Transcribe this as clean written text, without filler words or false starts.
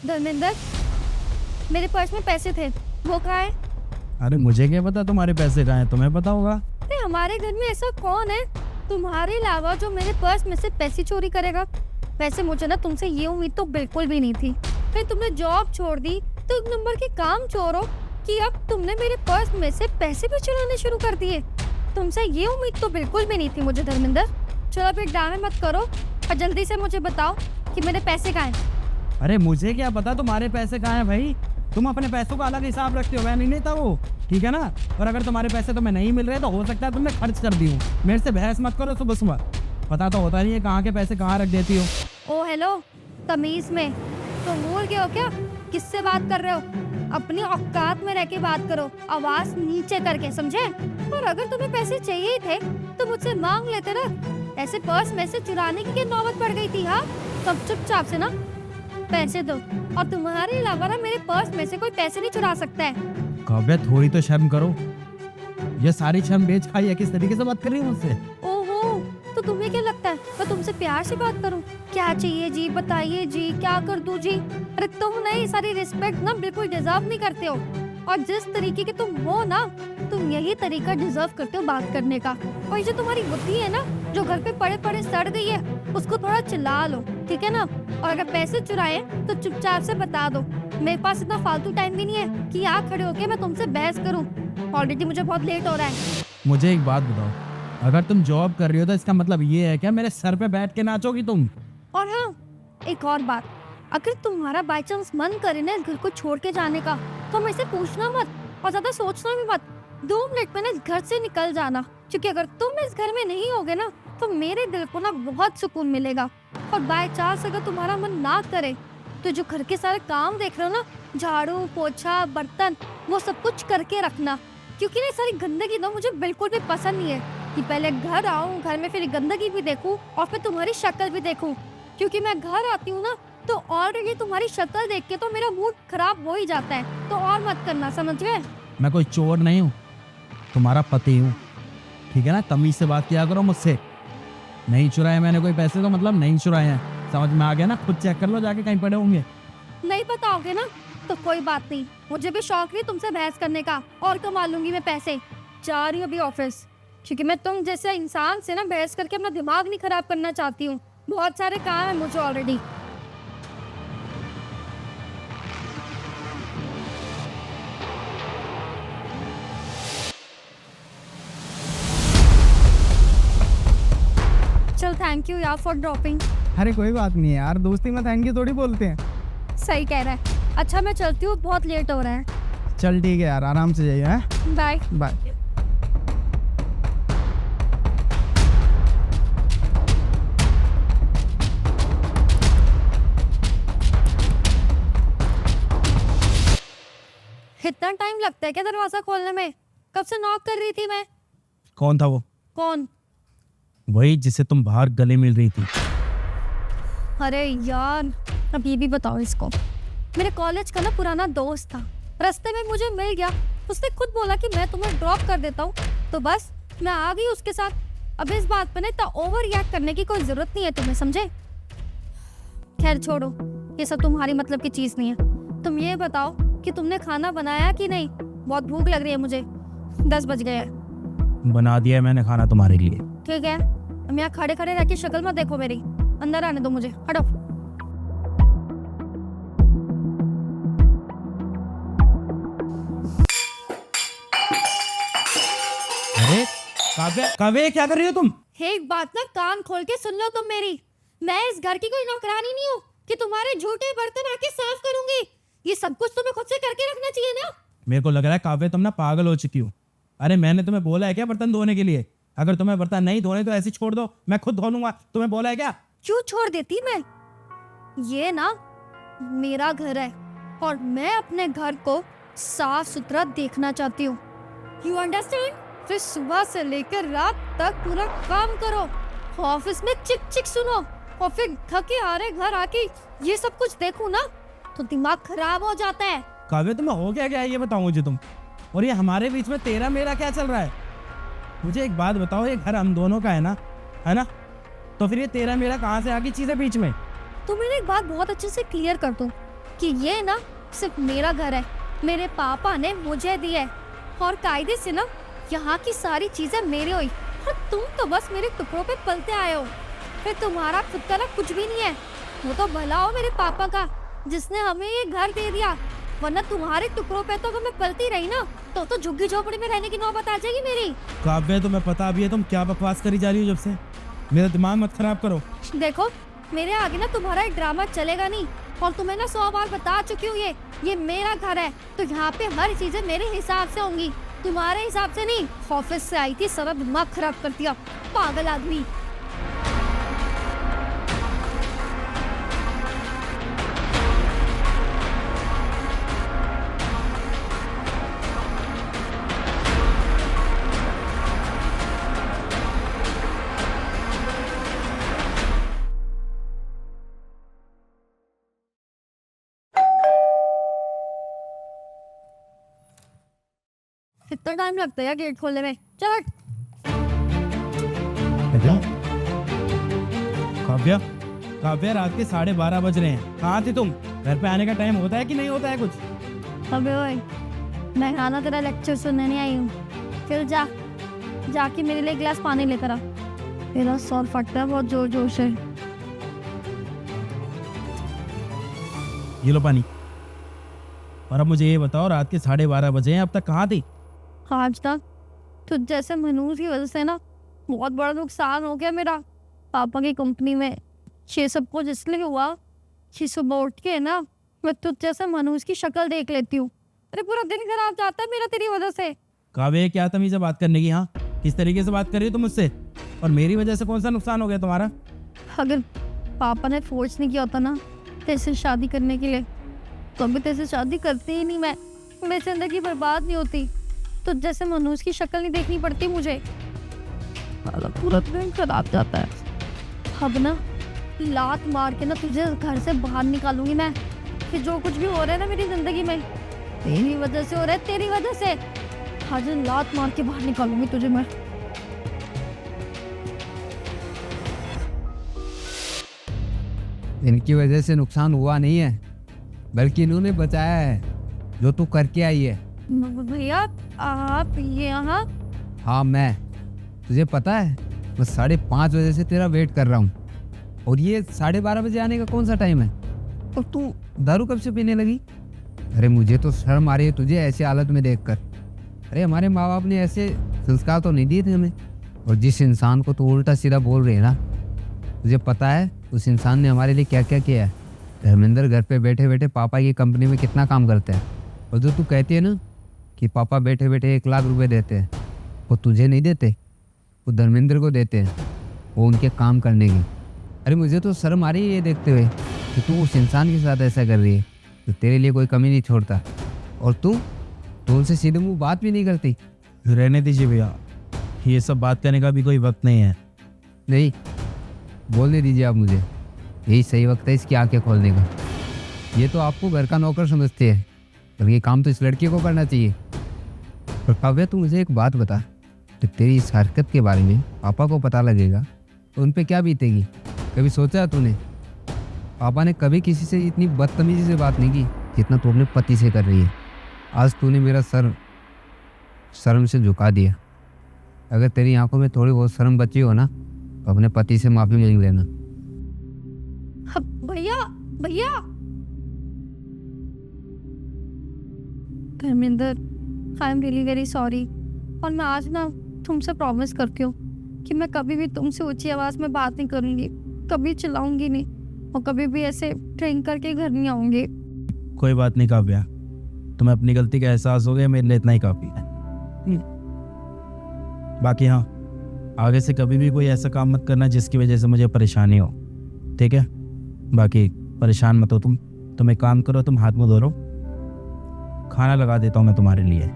धर्मेंद्र, मेरे पर्स में पैसे थे, वो कहाँ है? अरे मुझे क्या पता तुम्हारे पैसे कहाँ हैं, तुम्हें पता होगा। अरे हमारे घर में ऐसा कौन है तुम्हारे अलावा जो मेरे पर्स में से पैसे चोरी करेगा? वैसे मुझे ना तुमसे ये उम्मीद तो बिल्कुल भी नहीं थी। फिर तुमने जॉब छोड़ दी तो एक नंबर के काम चोर हो कि अब तुमने मेरे पर्स में से पैसे भी चुराने शुरू कर दिए। तुमसे ये उम्मीद तो बिल्कुल भी नहीं थी मुझे धर्मेंद्र। चलो फिर ड्रामे मत करो और जल्दी से मुझे बताओ कि मेरे पैसे कहाँ हैं। अरे मुझे क्या पता तुम्हारे पैसे कहाँ हैं भाई, तुम अपने पैसों का अलग हिसाब रखते हो, मैं नहीं था वो, ठीक है ना। और अगर तुम्हारे पैसे तुम्हें नहीं मिल रहे तो हो सकता है तुमने खर्च कर दी हो। मेरे से बहस मत करो सुबह सुबह, पता तो होता नहीं है कहाँ के पैसे कहाँ रख देती हो। ओ हेलो, तमीज में तुम भूल गए हो क्या किससे बात कर रहे हो? अपनी औकात में रह के बात करो, आवाज नीचे करके, समझे? और अगर तुम्हें पैसे चाहिए थे तो मुझसे मांग लेते ना। ऐसे पर्स में से चुराने की क्या नौबत पड़ गई थी? हाँ, तब चुपचाप से ना पैसे दो, और तुम्हारे अलावा ना मेरे पर्स में से कोई पैसे नहीं चुरा सकता है। काव्या थोड़ी तो शर्म करो, ये सारी शर्म बेच खाई है, किस तरीके से बात कर रही हो मुझसे? ओहो, तो तुम्हें क्या लगता है मैं तुमसे प्यार से बात करूं? क्या चाहिए जी, बताइए जी, क्या कर दूं जी? अरे तुम ना ये सारी रिस्पेक्ट ना बिल्कुल डिजर्व नहीं करते हो, और जिस तरीके के तुम हो ना, तुम यही तरीका डिजर्व करते हो बात करने का। और ये जो तुम्हारी बुद्धि है ना, जो घर पे पड़े पड़े सड़ गई है, उसको थोड़ा चिल्ला लो, ठीक है ना? और अगर पैसे चुराए तो चुपचाप से बता दो। मेरे पास इतना फालतू टाइम भी नहीं है कि यहाँ खड़े होके मैं तुमसे बहस करूं। ऑलरेडी मुझे बहुत लेट हो रहा है। मुझे एक बात बताओ, अगर तुम जॉब कर रही हो तो इसका मतलब ये है क्या मेरे सर पे बैठ के नाचोगी तुम? और हाँ, एक और बात, अगर तुम्हारा बाई चांस मन करे ना इस घर को छोड़ के जाने का, तो मेरे से पूछना मत और ज्यादा सोचना भी मत। 2 मिनट में ना इस घर से निकल जाना, क्योंकि अगर तुम इस घर में नहीं होगे ना तो मेरे दिल को ना बहुत सुकून मिलेगा। और बाय चांस अगर तुम्हारा मन ना करे तो जो घर के सारे काम देख रहे हो ना, झाड़ू पोछा बर्तन, वो सब कुछ करके रखना, क्योंकि ना सारी गंदगी ना मुझे बिल्कुल भी पसंद नहीं है कि पहले घर आऊँ, घर में फिर गंदगी भी देखूं और फिर तुम्हारी शक्ल भी देखूं। क्योंकि मैं घर आती हूँ ना तो ऑलरेडी तुम्हारी शक्ल देख के तो मेरा मूड खराब हो ही जाता है। तो और मत करना, समझ गए? मैं कोई चोर नहीं हूँ, तुम्हारा पति हूँ, ठीक है ना। तमीज से बात किया करो मुझसे। नहीं चुराए मैंने कोई पैसे तो मतलब नहीं चुराए हैं, समझ में आ गया ना? खुद चेक कर लो जाके, कहीं पड़े होंगे। नहीं बताओगे ना तो कोई बात नहीं, मुझे भी शौक नहीं तुमसे बहस करने का, और कमा लूंगी मैं पैसे। जा रही हूँ अभी ऑफिस, क्योंकि मैं तुम जैसे इंसान से ना बहस करके अपना दिमाग नहीं खराब करना चाहती हूँ। बहुत सारे काम है मुझे ऑलरेडी। चल थैंक यू यार फॉर ड्रॉपिंग। अरे कोई बात नहीं है यार, दोस्ती में थैंक यू थोड़ी बोलते हैं। सही कह रहा है। अच्छा मैं चलती हूँ, बहुत लेट हो रहा है। चल ठीक है यार, आराम से जाइए। हैं, बाय बाय। इतना टाइम लगता है क्या दरवाजा खोलने में? कब से नॉक कर रही थी मैं। कौन था वो? कौन? वही जिसे तुम बाहर गले मिल रही थी। अरे यार, अब ये भी बताओ इसको। मेरे कॉलेज का ना पुराना दोस्त था, रास्ते में मुझे मिल गया, उसने खुद बोला कि मैं तुम्हें ड्रॉप कर देता हूँ, तो बस मैं आ गई उसके साथ। अब इस बात पर ना इतना ओवर रिएक्ट करने की कोई जरूरत नहीं है तुम्हें, समझे? खैर छोड़ो, ये सब तुम्हारी मतलब की चीज नहीं है। तुम ये बताओ कि तुमने खाना बनाया कि नहीं? बहुत भूख लग रही है मुझे, 10 बज गए हैं। बना दिया है मैंने खाना तुम्हारे लिए। ठीक है, अब यहाँ खड़े खड़े रह के शक्ल मत देखो मेरी, अंदर आने दो मुझे, हटो। अरे काव्या, काव्या क्या कर रही हो तुम? एक बात ना कान खोल के सुन लो तुम मेरी, मैं इस घर की कोई नौकरानी नहीं हूँ कि तुम्हारे झूठे बर्तन आके साफ करूंगी। ये सब कुछ तुम्हें खुद से करके रखना चाहिए ना। मेरे को लग रहा है काव्या तुम ना पागल हो चुकी हो। अरे मैंने तुम्हें बोला है क्या बर्तन धोने के लिए? अगर तुम्हें बर्तन नहीं धोने तो ऐसे छोड़ दो, मैं खुद धो लूंगा। तुम्हें बोला है क्या? क्यों छोड़ देती मैं? ये ना मेरा घर है और मैं अपने घर को साफ सुथरा देखना चाहती हूँ। You understand? फिर सुबह से लेकर रात तक पूरा काम करो, ऑफिस में चिक चिक सुनो, और फिर थके हारे घर आके ये सब कुछ देखूं ना तो दिमाग खराब हो जाता है। काव्या तुम्हें हो क्या गया है ये बताओ मुझे तुम। और ये हमारे बीच में तेरा मेरा क्या चल रहा है? मुझे एक बात बताओ, ये घर हम दोनों का है ना? है ना? तो फिर ये तेरा मेरा कहाँ से आ गई चीजें बीच में? तो मैंने एक बात बहुत अच्छे से क्लियर कर दूं कि ये ना सिर्फ मेरा घर है, मेरे पापा ने मुझे दिया है और कायदे से ना यहाँ की सारी चीजें मेरी हुई और तुम तो बस मेरे टुकड़ों पे पलते आए हो। फिर तुम्हारा खुद का ना कुछ भी नहीं है। वो तो भला हो मेरे पापा का जिसने हमें ये घर दे दिया, वरना तुम्हारे टुकड़ों पे तो अगर मैं पलती रही ना तो झुग्गी झोपड़ी में रहने की नौबत आ जाएगी मेरी। काव्या तुम्हें पता भी है तुम क्या बकवास करी जा रही हो जब से। मेरा दिमाग मत खराब करो। देखो मेरे आगे ना तुम्हारा एक ड्रामा चलेगा नहीं और तुम्हें ना 100 बार बता चुकी हूँ ये मेरा घर है तो यहाँ पे हर चीजें मेरे हिसाब से होंगी, तुम्हारे हिसाब से नहीं। ऑफिस से आई थी सारा दिमाग खराब कर दिया, पागल आदमी। कितना टाइम लगता है यार गेट खोलने में? चल हट। काव्या काव्या रात के 12:30 बज रहे हैं, कहाँ थी तुम? घर पे आने का टाइम होता है कि नहीं होता है कुछ? अबे ओए, मैं खाना तेरा लेक्चर सुनने नहीं आई हूँ। फिर जाके मेरे लिए एक गिलास पानी लेकर आ, तेरा सर फटता है बहुत जोर जोर से। ये लो पानी। और अब मुझे ये बताओ, रात के 12:30 बजे हैं, अब तक कहाँ थी? आज तक तुझ जैसे मनूज की वजह से ना बहुत बड़ा नुकसान हो गया मेरा पापा की कंपनी में। ये सब कुछ इसलिए हुआ कि सुबह उठ के ना मैं तुझ जैसे मनूज की शक्ल देख लेती हूँ, अरे पूरा दिन खराब जाता है मेरा तेरी वजह से। काव्या क्या तमीज़ है बात करने की? हाँ, किस तरीके से बात कर रही हो तुम मुझसे? और मेरी वजह से कौन सा नुकसान हो गया तुम्हारा? अगर पापा ने फोर्स नहीं किया होता ना तेरे शादी करने के लिए तो अभी तेरे शादी करती ही नहीं मैं, मेरी जिंदगी बर्बाद नहीं होती। तो जैसे मनोज की शक्ल नहीं देखनी पड़ती मुझे, पूरा दिन खराब जाता है। अब ना लात मार के ना तुझे घर से बाहर निकालूंगी मैं, कि जो कुछ भी हो रहा है ना मेरी जिंदगी में तेरी वजह से हो रहा है, तेरी वजह से। आज लात मार के बाहर निकालूंगी तुझे मैं। इनकी वजह से नुकसान हुआ नहीं है, बल्कि इन्होंने बचाया है जो तू करके आई है। भैया आप यहाँ? हाँ मैं, तुझे पता है मैं 5:30 बजे से तेरा वेट कर रहा हूँ और ये 12:30 बजे आने का कौन सा टाइम है? और तू दारू कब से पीने लगी? अरे मुझे तो शर्म आ रही है तुझे ऐसी हालत में देखकर। अरे हमारे माँ बाप ने ऐसे संस्कार तो नहीं दिए थे हमें। और जिस इंसान को तू उल्टा सीधा बोल रही है ना, तुझे पता है उस इंसान ने हमारे लिए क्या क्या किया है? धर्मेंद्र घर पे बैठे बैठे पापा की कंपनी में कितना काम करते हैं। और जो तू कहती है ना कि पापा बैठे बैठे 1 लाख रुपए देते हैं, वो तुझे नहीं देते, वो धर्मेंद्र को देते हैं, वो उनके काम करने की। अरे मुझे तो शर्म आ रही है ये देखते हुए कि तू उस इंसान के साथ ऐसा कर रही है तो तेरे लिए कोई कमी नहीं छोड़ता, और तू उनसे सीधे मुँह बात भी नहीं करती। रहने दीजिए भैया, ये सब बात करने का भी कोई वक्त नहीं है। नहीं, बोलने दीजिए आप मुझे, यही सही वक्त है इसकी आंखें खोलने का। ये तो आपको घर का नौकर समझते हैं, पर ये काम तो इस लड़की को करना चाहिए। पर काव्या तू मुझे एक बात बता, तो तेरी इस हरकत के बारे में पापा को पता लगेगा तो उन पे क्या बीतेगी? कभी सोचा है तूने? पापा ने कभी किसी से इतनी बदतमीजी से बात नहीं की जितना तू अपने पति से कर रही है। आज तूने मेरा सर शर्म से झुका दिया। अगर तेरी आंखों में थोड़ी बहुत शर्म बची हो ना तो अपने पति से माफ़ी मांग लेना। भैया भैया Dharmendra, I am really very sorry. और मैं आज ना तुमसे प्रॉमिस करती हूँ कि मैं कभी भी तुमसे ऊंची आवाज़ में बात नहीं करूँगी, कभी चिल्लाऊंगी नहीं और कभी भी ऐसे ड्रिंक करके घर नहीं आऊँगी। कोई बात नहीं काव्या, तुम्हें अपनी गलती का एहसास हो गया, मेरे लिए इतना ही काफ़ी है। बाकी हाँ, आगे से कभी भी कोई ऐसा काम मत करना जिसकी वजह से मुझे परेशानी हो, ठीक है? बाकी परेशान मत हो तुम एक काम करो, तुम हाथ मुँह धो लो, खाना लगा देता हूँ मैं तुम्हारे लिए।